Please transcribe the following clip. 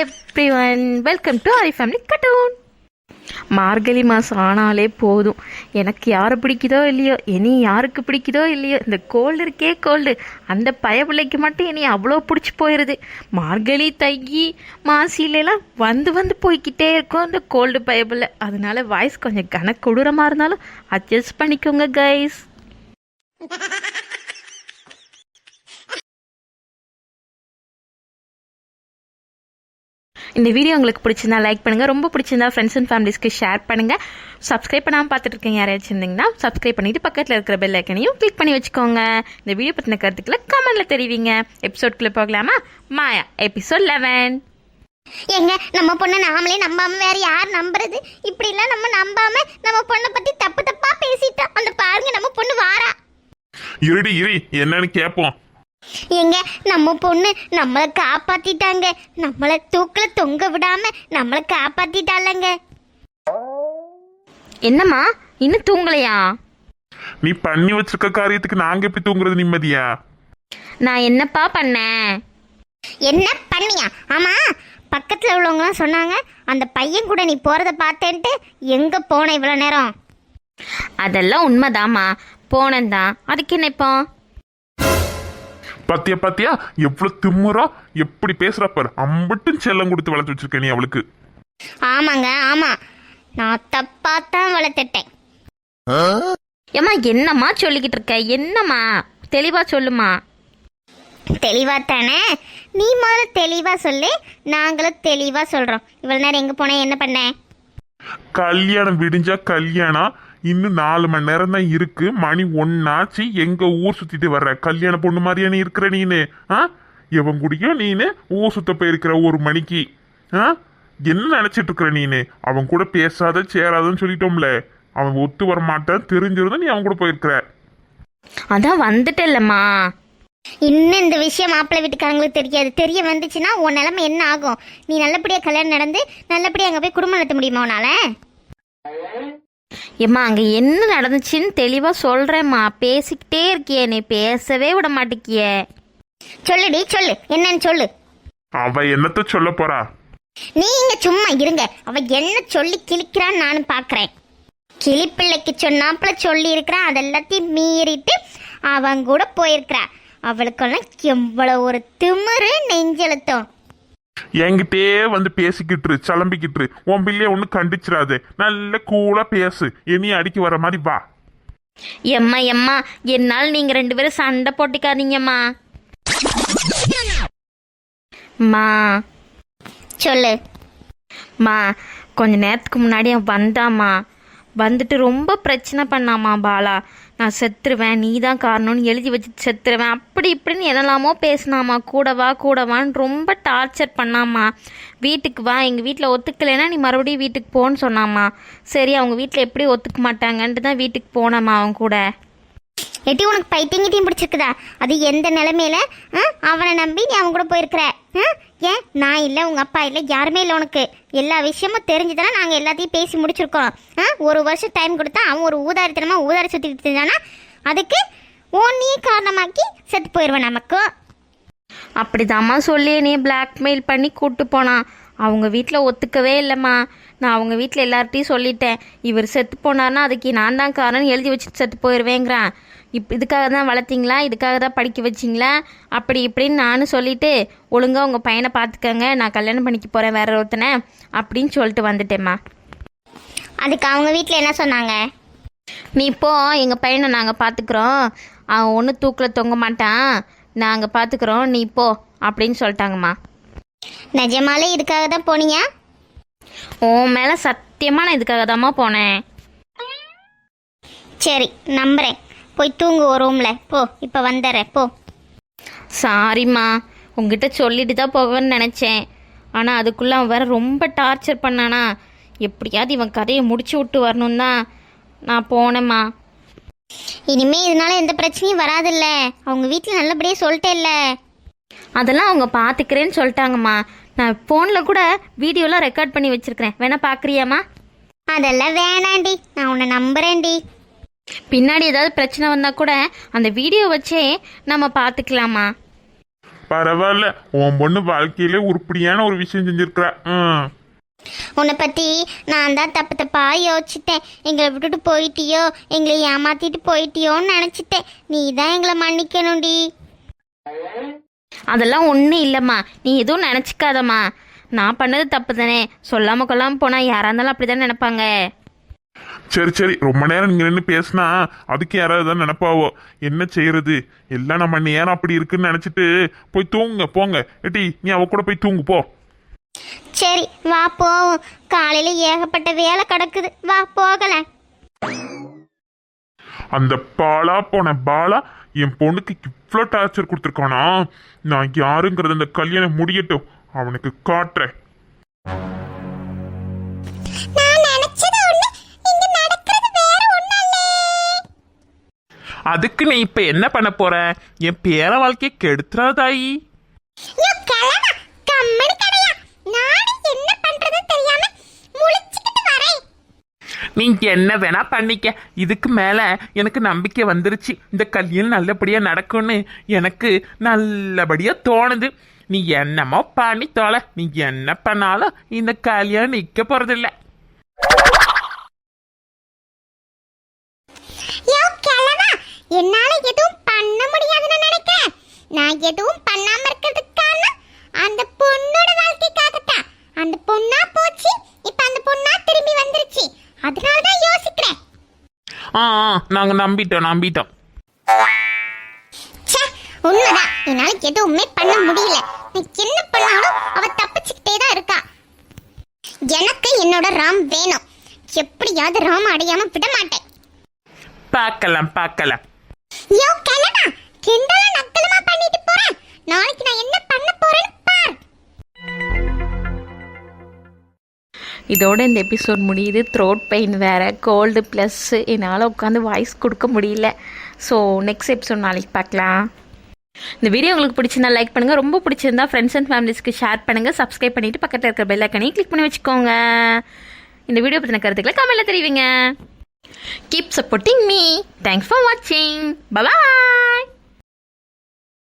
Everyone, welcome to Aari family cartoon. மார்கழி மாதம் ஆனாலே போதும், எனக்கு யாரை பிடிக்குதோ இல்லையோ, இனி யாருக்கு பிடிக்குதோ இல்லையோ, இந்த கோல்டு இருக்கே கோல்டு, அந்த பயப்பிள்ளைக்கு மட்டும் இனி அவ்வளோ பிடிச்சி போயிடுது. மார்கழி தை மாசிலெல்லாம் வந்து வந்து போய்கிட்டே இருக்கும் இந்த கோல்டு பயப்பில்லை. அதனால வாய்ஸ் கொஞ்சம் கனக்கொடூரமாக இருந்தாலும் அட்ஜஸ்ட் பண்ணிக்கோங்க கைஸ். இந்த வீடியோ உங்களுக்கு பிடிச்சிருந்தா லைக் பண்ணுங்கள், ரொம்ப பிடிச்சிருந்தா ஃப்ரெண்ட்ஸ் அண்ட் ஃபேமிலிஸ்க்கு ஷேர் பண்ணுங்கள். சப்ஸ்கிரைப் பண்ணாமல் பார்த்துட்டு இருக்கீங்க யாராச்சும் இருந்தீங்கன்னா சப்ஸ்கிரைப் பண்ணிவிட்டு பக்கத்தில் இருக்கிற பெல் ஐக்கனையும் கிளிக் பண்ணி வச்சுக்கோங்க. இந்த வீடியோ பற்றின கருத்துக்களை கமெண்ட்டில் தெரிவிங்க. எபிசோட்குள்ளே போகலாமா? மாயா எபிசோட் 11. எங்க நம்ம பொண்ணை நாமளே நம்பாம வேற யார் நம்புறது? இப்படி எல்லாம் நம்ம நம்பாம நம்ம பொண்ணை பத்தி தப்பு தப்பா பேசிட்டோம். அந்த பாருங்க நம்ம பொண்ணு வாரா. இருடி என்னன்னு கேப்போம். எங்க நம்ம பொண்ணு நம்மளை காப்பாத்திட்டாங்க. நம்மளை தூக்கல தொங்க விடாம நம்மளை காப்பாத்திட்டாலங்க. என்னம்மா இன்னும் தூங்கலையா? நீ பண்ணி வச்சிருக்க காரியத்துக்கு நாங்க எப்படி தூங்குறது நிம்மதியா? நான் என்னப்பா பண்ணேன்? என்ன பண்ணியா? ஆமா, பக்கத்துல உள்ளவங்களாம் சொன்னாங்க அந்த பையன் கூட நீ போறத பார்த்தேன்ட்டு. எங்க போன இவ்வளவு நேரம்? அதெல்லாம் உண்மைதாம்மா, போனந்தான். அதுக்கு என்ன இப்போ? பாத்தியா எவ்வளவு திமுறா, எப்படி பேசுறப்பாரு. அம்பட்டும் செல்லம் கொடுத்து வளர்த்து வச்சிருக்க நீ அவளுக்கு. ஆமாங்க, ஆமா, நான் தப்பாத்தான் வளர்த்துட்டேன். ஏம்மா என்னம்மா சொல்லிக்கிட்டு இருக்க? என்னம்மா தெளிவா சொல்லுமா. தெளிவா தானே? நீ முதல்ல தெளிவா சொல்லு, நாங்களும் தெளிவா சொல்றோம். இவ்வளவு நேரம் எங்க போனேன், என்ன பண்ணேன்? கல்யாணம் விடிஞ்சா கல்யாணம், இன்னும் 4 மணி நேரம் தான் இருக்கு. மணி 1 ஆச்சு. எங்க ஊர் சுத்திட்டு வர்ற கல்யாண பொண்ணு மாதிரியா நீ இருக்கிற நீனு? எவன் குடிக்கும் நீனு ஊர் சுத்த போயிருக்கிற 1 மணிக்கு? என்ன நினைச்சிட்டு இருக்கிற நீனு? அவன் கூட பேசாத சேராதன்னு சொல்லிட்டோம்ல. அவன் ஒத்து வர மாட்டான் தெரிஞ்சிருந்தா நீ அவன் கூட போயிருக்கிற. அதான் வந்துட்டேல்லம்மா. இன்னும் இந்த விஷயம் மாப்பிள்ளை வீட்டுக்காரங்களுக்கு தெரியாது. தெரிய வந்துச்சுன்னா உன் நிலைமை என்ன ஆகும்? நீ நல்லபடியா கல்யாணம் நடந்து நல்லபடியா அங்க போய் குடும்பம் நடத்த முடியுமா உன்னால? ஏம்மா அங்கே என்ன நடந்துச்சுன்னு தெளிவாக சொல்கிறேம்மா. பேசிக்கிட்டே இருக்கியே, நீ பேசவே விட மாட்டேக்கியே. சொல்லுடி, சொல்லு, என்னன்னு சொல்லு. அவ என்னத்த சொல்ல போறா? நீங்க சும்மா இருங்க. அவ என்ன சொல்லி கிழிக்கிறான்னு நானும் பாக்குறேன். கிளிப்பிள்ளைக்கு சொன்னாப்புல சொல்லி இருக்கிறான், அதெல்லாத்தையும் மீறிட்டு அவன் கூட போயிருக்கிறா. அவளுக்கெல்லாம் எவ்வளவு ஒரு திமிரு நெஞ்செழுத்தம். என்கிட்டே வந்து பேசிக்கிட்டு சலம்பிக்கிட்டு உன் பிள்ளைய ஒண்ணு கண்டிச்சிடாது. நல்ல கூலா பேசு. இனி அடிக்க வர மாதிரி வா. எம்மா எம்மா, என்னால் நீங்க 2 பேரும் சண்டை போட்டிக்காதீங்கம்மா. மா சொல்லு. மா கொஞ்ச நேரத்துக்கு முன்னாடி அவன் வந்தாம்மா. வந்துட்டு ரொம்ப பிரச்சனை பண்ணாமா. பாலா நான் செத்துருவேன், நீ தான் காரணம்னு எழுதி வச்சுட்டு செத்துருவேன், அப்படி இப்படின்னு என்னெல்லாமோ பேசினாமா. கூடவான்னு ரொம்ப டார்ச்சர் பண்ணாமா. வீட்டுக்கு வா, எங்கள் வீட்டில் ஒத்துக்கலைன்னா நீ மறுபடியும் வீட்டுக்கு போன்னு சொன்னாமா. சரி அவங்க வீட்டில் எப்படி ஒத்துக்க மாட்டாங்கன்ட்டு தான் வீட்டுக்கு போனாமா அவன் கூட. எட்டி உனக்கு பைத்தியங்கிட்டையும் பிடிச்சிருக்குதா? அது எந்த நிலைமையில அவனை நம்பி நீ அவன் கூட போயிருக்கிற? ஏன் நான் இல்லை, உங்க அப்பா இல்லை, யாருமே இல்லை உனக்கு? எல்லா விஷயமும் தெரிஞ்சுதானே நாங்கள் எல்லாத்தையும் பேசி முடிச்சிருக்கோம். 1 வருஷம் டைம் கொடுத்தா அவன் ஒரு ஊதாரித்தனமா ஊதாரி சுற்றிட்டு இருந்தானா அதுக்கு நீ காரணமாக்கி செத்து போயிடுவேன் நமக்கு. அப்படிதாம்மா சொல்லி நீ பிளாக்மெயில் பண்ணி கூப்பிட்டு போனான். அவங்க வீட்டில் ஒத்துக்கவே இல்லைம்மா. நான் அவங்க வீட்டில் எல்லார்ட்டையும் சொல்லிட்டேன், இவர் செத்து போனார்னா அதுக்கு நான் தான் காரணம் எழுதி வச்சுட்டு செத்து போயிடுவேங்கிறான். இதுக்காக தான் வளர்த்திங்களா, இதுக்காக தான் படிக்க வச்சிங்களா, அப்படி இப்படின்னு நானும் சொல்லிவிட்டு ஒழுங்காக உங்கள் பையனை பார்த்துக்கங்க, நான் கல்யாணம் பண்ணிக்க போகிறேன் வேற ஒருத்தனை அப்படின்னு சொல்லிட்டு வந்துட்டேம்மா. அதுக்கு அவங்க வீட்டில் என்ன சொன்னாங்க? நீ இப்போ எங்கள் பையனை நாங்கள் பார்த்துக்குறோம், அவன் ஒன்றும் தூக்கில் தொங்க மாட்டான், நாங்கள் பார்த்துக்குறோம், நீ போ அப்படின்னு சொல்லிட்டாங்கம்மா. நிஜமாலே இதுக்காக தான் போனீங்க? உன் மேலே சத்தியமாக நான் இதுக்காக தாம்மா போனேன். சரி நம்புறேன், போய் தூங்கு ஒரு ரூம்ல போ. இப்போ வந்துடுறேன் போ. சாரிம்மா, உங்ககிட்ட சொல்லிட்டு தான் போகணும்னு நினச்சேன். ஆனால் அதுக்குள்ளே அவன் வேற ரொம்ப டார்ச்சர் பண்ணானா. எப்படியாவது இவன் கதையை முடிச்சு விட்டு வரணும் தான் நான் போனேம்மா. இனிமே இதனால எந்த பிரச்சனையும் வராதில்ல? அவங்க வீட்டில் நல்லபடியாக சொல்லிட்டேல்ல? அதெல்லாம் அவங்க பார்த்துக்கிறேன்னு சொல்லிட்டாங்கம்மா. நான் ஃபோனில் கூட வீடியோலாம் ரெக்கார்ட் பண்ணி வச்சுருக்கிறேன், வேணா பார்க்குறியாம்மா? அதெல்லாம் வேணாண்டி, நான் உன்னை நம்புறேன்டி. பின்னாடி ஏதாவது பிரச்சனை வந்தால் கூட அந்த வீடியோ வச்சே நம்ம பார்த்துக்கலாமா. பரவாயில்ல, உன் பொண்ணு வாழ்க்கையிலே உருப்படியான ஒரு விஷயம் செஞ்சிருக்கிறா. உன்னை பற்றி நான் தான் தப்பு தப்பா யோசிச்சிட்டேன். எங்களை விட்டுட்டு போயிட்டியோ, எங்களை ஏமாத்திட்டு போயிட்டியோன்னு நினச்சிட்டேன். நீ தான் எங்களை மன்னிக்கணும்டி. அதெல்லாம் ஒன்றும் இல்லைம்மா, நீ எதுவும் நினச்சிக்காதம்மா. நான் பண்ணது தப்பு தானே, சொல்லாமல் கொள்ளாமல் போனால் யாராக இருந்தாலும் அப்படி தானே நினைப்பாங்க. சரி சரி, ரொம்ப நேரம் நீங்க நின்று பேசினா அதுக்கு யாராவது தான் நினைப்பாவோ. என்ன செய்யறது, எல்லாம் நம்ம நேரம் அப்படி இருக்குன்னு நினைச்சிட்டு போய் தூங்குங்க. போங்க ஏட்டி, நீ அவ கூட போய் தூங்கு போ. சரி வா போவோம், காலையில் ஏகப்பட்ட வேலை கிடக்குது, வா போகல. அந்த பாலா போன பாலா என் பொண்ணுக்கு இவ்வளோ டார்ச்சர் கொடுத்துருக்கானா? நான் யாருங்கிறது அந்த கல்யாணம் முடியட்டும், அவனுக்கு காட்டுறேன். அதுக்கு நீ இப்ப என்ன பண்ண போற? என் பேர வாழ்க்கையை கெடுத்துறாதாயி. நீங்க என்ன வேணா பண்ணிக்க, இதுக்கு மேல எனக்கு நம்பிக்கை வந்துருச்சு. இந்த கல்யாணம் நல்லபடியா நடக்கும்னு எனக்கு நல்லபடியா தோணுது. நீ என்னமோ பண்ணி தோல, நீ என்ன பண்ணாலும் இந்த கல்யாணம் நிக்க போறதில்ல. என்னால எதுவும் பண்ண முடியாதுன்னு நினைக்கிறேன். நான் எதுவும் பண்ணாம இருக்கிறதுக்கு காரணம் அந்த பொண்ணோட வாழ்க்கைக்காகத்தான். அந்த பொண்ணா போச்சு, இப்ப அந்த பொண்ணா திரும்பி வந்துருச்சு. அதனாலதான் யோசிக்கிறேன். நாங்க நம்பிட்டோம். உண்மைதான், என்னால எதுவுமே பண்ண முடியல. நான் என்ன பண்ணாலும் அவ தப்பிச்சுக்கிட்டே தான் இருக்கா. எனக்கு என்னோட ராம் வேணும். எப்படியாவது ராம் அடையாம விட மாட்டேன். பார்க்கலாம். யோ கலனா, கிண்டல நக்கலமா பண்ணிட்டு போறேன். நாளைக்கு நான் என்ன பண்ண போறேன்னு பார். இதோட இந்த எபிசோட் முடியுது. த்ரோட் பெயின் வேறு, கோல்டு ப்ளஸ் என்னால் உட்காந்து வாய்ஸ் கொடுக்க முடியல. ஸோ நெக்ஸ்ட் எபிசோட் நாளைக்கு பார்க்கலாம். இந்த வீடியோ உங்களுக்கு பிடிச்சிருந்தா லைக் பண்ணுங்கள், ரொம்ப பிடிச்சிருந்தா ஃப்ரெண்ட்ஸ் அண்ட் ஃபேமிலிஸ்க்கு ஷேர் பண்ணுங்கள், சப்ஸ்கிரைப் பண்ணிவிட்டு பக்கத்தில் இருக்கிற பெல் ஐக்கனையும் கிளிக் பண்ணி வச்சுக்கோங்க. இந்த வீடியோ பற்றின கருத்துக்களை கமெண்ட்டில் தெரிவிங்க. Keep supporting me. Thanks for watching. Bye-bye.